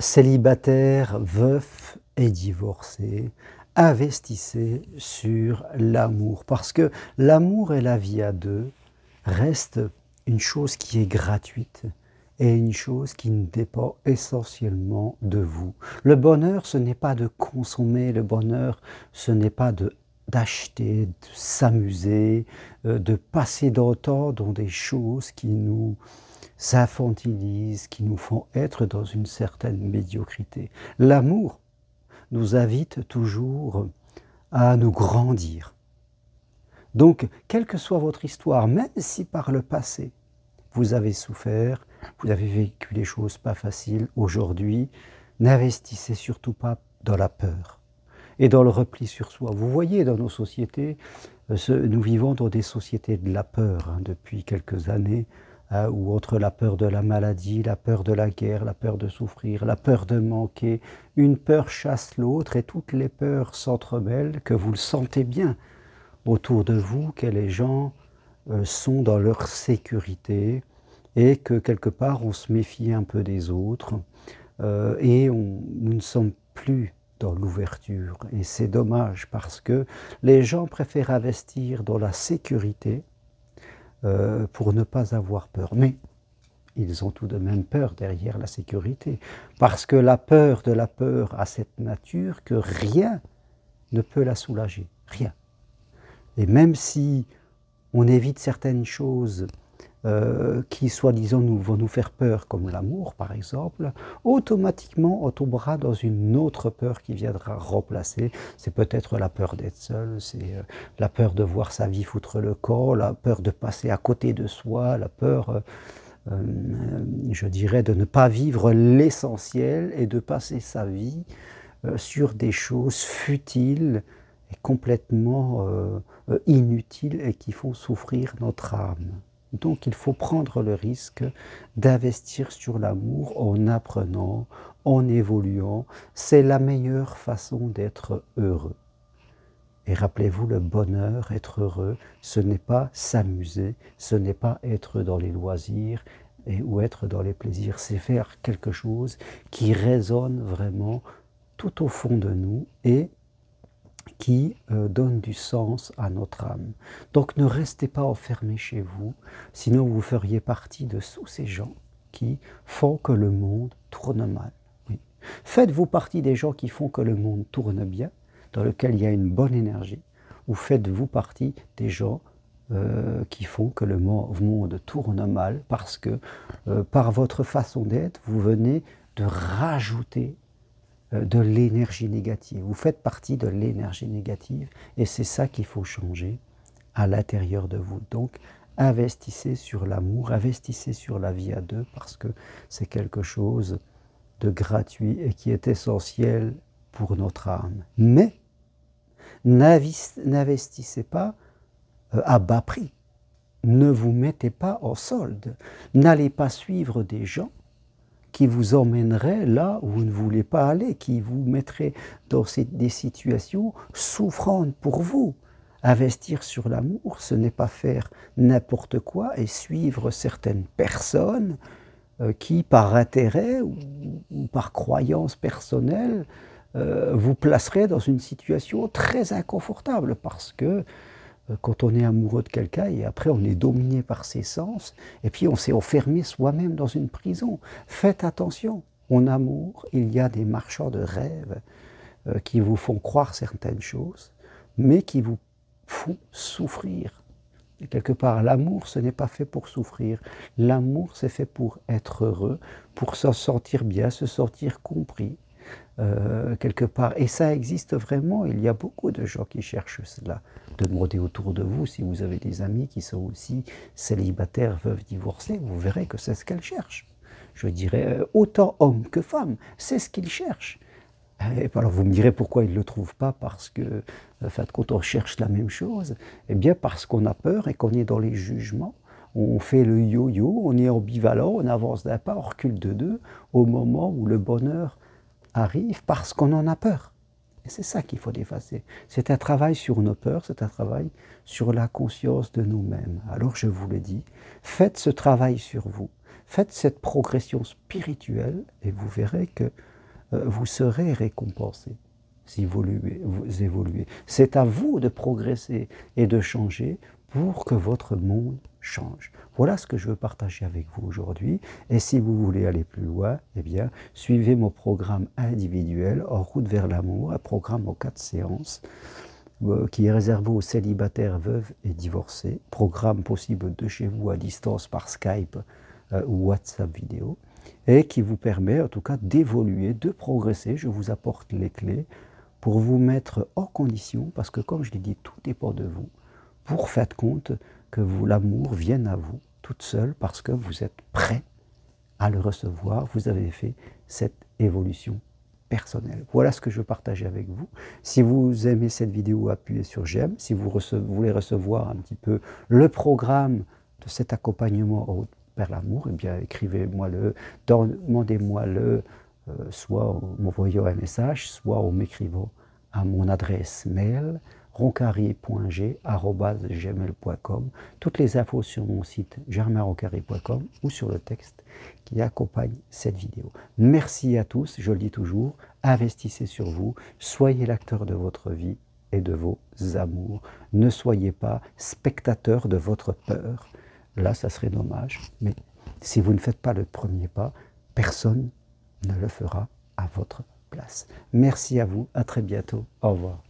Célibataires, veufs et divorcés, investissez sur l'amour. Parce que l'amour et la vie à deux restent une chose qui est gratuite et une chose qui ne dépend essentiellement de vous. Le bonheur, ce n'est pas de consommer, le bonheur, ce n'est pas d'acheter, de s'amuser, de passer dans temps dans des choses qui nous infantilisent, qui nous font être dans une certaine médiocrité. L'amour nous invite toujours à nous grandir. Donc, quelle que soit votre histoire, même si par le passé, vous avez souffert, vous avez vécu des choses pas faciles, aujourd'hui, n'investissez surtout pas dans la peur et dans le repli sur soi. Vous voyez, dans nos sociétés, nous vivons dans des sociétés de la peur depuis quelques années, ou entre la peur de la maladie, la peur de la guerre, la peur de souffrir, la peur de manquer. Une peur chasse l'autre et toutes les peurs s'entremêlent, que vous le sentez bien autour de vous, que les gens sont dans leur sécurité et que quelque part on se méfie un peu des autres et nous ne sommes plus dans l'ouverture. Et c'est dommage parce que les gens préfèrent investir dans la sécurité pour ne pas avoir peur. Mais ils ont tout de même peur derrière la sécurité. Parce que la peur de la peur a cette nature que rien ne peut la soulager. Rien. Et même si on évite certaines choses qui, soi-disant, vont nous faire peur, comme l'amour par exemple, automatiquement on tombera dans une autre peur qui viendra remplacer. C'est peut-être la peur d'être seul, c'est la peur de voir sa vie foutre le camp, la peur de passer à côté de soi, la peur, je dirais, de ne pas vivre l'essentiel et de passer sa vie sur des choses futiles et complètement inutiles et qui font souffrir notre âme. Donc il faut prendre le risque d'investir sur l'amour en apprenant, en évoluant. C'est la meilleure façon d'être heureux. Et rappelez-vous, le bonheur, être heureux, ce n'est pas s'amuser, ce n'est pas être dans les loisirs ou être dans les plaisirs. C'est faire quelque chose qui résonne vraiment tout au fond de nous et qui donne du sens à notre âme. Donc ne restez pas enfermés chez vous, sinon vous feriez partie de tous ces gens qui font que le monde tourne mal. Oui. Faites-vous partie des gens qui font que le monde tourne bien, dans lequel il y a une bonne énergie, ou faites-vous partie des gens qui font que le monde tourne mal, parce que par votre façon d'être, vous venez de rajouter de l'énergie négative. Vous faites partie de l'énergie négative et c'est ça qu'il faut changer à l'intérieur de vous. Donc, investissez sur l'amour, investissez sur la vie à deux parce que c'est quelque chose de gratuit et qui est essentiel pour notre âme. Mais n'investissez pas à bas prix. Ne vous mettez pas en solde. N'allez pas suivre des gens qui vous emmènerait là où vous ne voulez pas aller, qui vous mettrait dans des situations souffrantes pour vous. Investir sur l'amour, ce n'est pas faire n'importe quoi et suivre certaines personnes qui, par intérêt ou par croyance personnelle, vous placeraient dans une situation très inconfortable parce que quand on est amoureux de quelqu'un et après on est dominé par ses sens et puis on s'est enfermé soi-même dans une prison. Faites attention, en amour, il y a des marchands de rêves qui vous font croire certaines choses, mais qui vous font souffrir. Et quelque part, l'amour, ce n'est pas fait pour souffrir. L'amour, c'est fait pour être heureux, pour se sentir bien, se sentir compris. Quelque part. Et ça existe vraiment, il y a beaucoup de gens qui cherchent cela. Demandez autour de vous, si vous avez des amis qui sont aussi célibataires, veuves, divorcés, vous verrez que c'est ce qu'elles cherchent. Je dirais, autant hommes que femmes, c'est ce qu'ils cherchent. Et alors vous me direz pourquoi ils ne le trouvent pas, parce que, quand on cherche la même chose, eh bien parce qu'on a peur et qu'on est dans les jugements. On fait le yo-yo, on est ambivalent, on avance d'un pas, on recule de deux, au moment où le bonheur arrive parce qu'on en a peur. Et c'est ça qu'il faut dépasser. C'est un travail sur nos peurs, c'est un travail sur la conscience de nous-mêmes. Alors je vous le dis, faites ce travail sur vous. Faites cette progression spirituelle et vous verrez que vous serez récompensé si vous évoluez. C'est à vous de progresser et de changer pour que votre monde change. Voilà ce que je veux partager avec vous aujourd'hui. Et si vous voulez aller plus loin, eh bien, suivez mon programme individuel En route vers l'amour, un programme en 4 séances qui est réservé aux célibataires, veuves et divorcés. Programme possible de chez vous à distance par Skype ou WhatsApp vidéo. Et qui vous permet en tout cas d'évoluer, de progresser. Je vous apporte les clés pour vous mettre en condition, parce que comme je l'ai dit, tout dépend de vous, pour faire compte que l'amour vienne à vous toute seule parce que vous êtes prêt à le recevoir, vous avez fait cette évolution personnelle. Voilà ce que je veux partager avec vous. Si vous aimez cette vidéo, appuyez sur j'aime. Si vous voulez recevoir un petit peu le programme de cet accompagnement vers l'amour, eh bien écrivez-moi-le, demandez-moi-le, soit en m'envoyant un message, soit en m'écrivant à mon adresse mail roncari.g@gmail.com. Toutes les infos sur mon site germainroncari.com ou sur le texte qui accompagne cette vidéo. Merci à tous, je le dis toujours, investissez sur vous, soyez l'acteur de votre vie et de vos amours. Ne soyez pas spectateur de votre peur. Là, ça serait dommage, mais si vous ne faites pas le premier pas, personne ne le fera à votre place. Merci à vous, à très bientôt, au revoir.